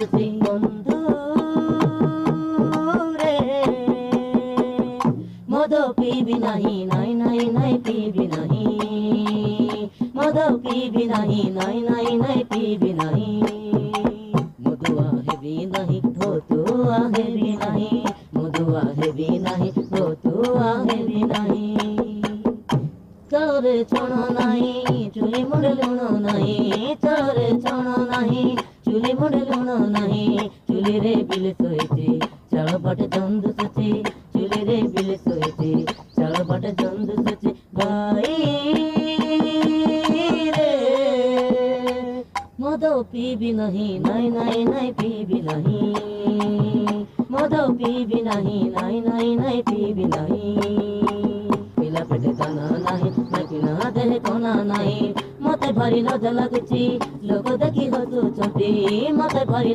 বন্ধু রে মদ পিবি নাহি নাই নাই নাই পিবি নাহি মদ পিবি নাহি নাই নাই নাই পিবি নাহি মধুয়া হেবি নাহি ভতুয়া হেবি নাহি মধুয়া হেবি নাহি ভতুয়া হেবি নাহি চরে ছণ নাই চুলি মুড়ে লুণ নাই চরে ছণ নাই চুলি মুড়ে লুণ নাই চুলি রে বিল শোয়েছে চাল পাটে চন্দ সচে চুলি রে বিল শোয়েছে চাল পাটে চন্দ সচে ভাই রে মদ পিবি নাহি নাই নাই নাই পিবি নাহি মদ পিবি নাহি নাই নাই নাই পিবি নাহি পিলা পেটে দানা নাই নাকিনা দেহে কণা নাই মতে ভারি লজ্জা ଲାଗୁଛି ଲୋକ ଦେଖି ହସୁଛନ୍ତି ମତେ ଭାରି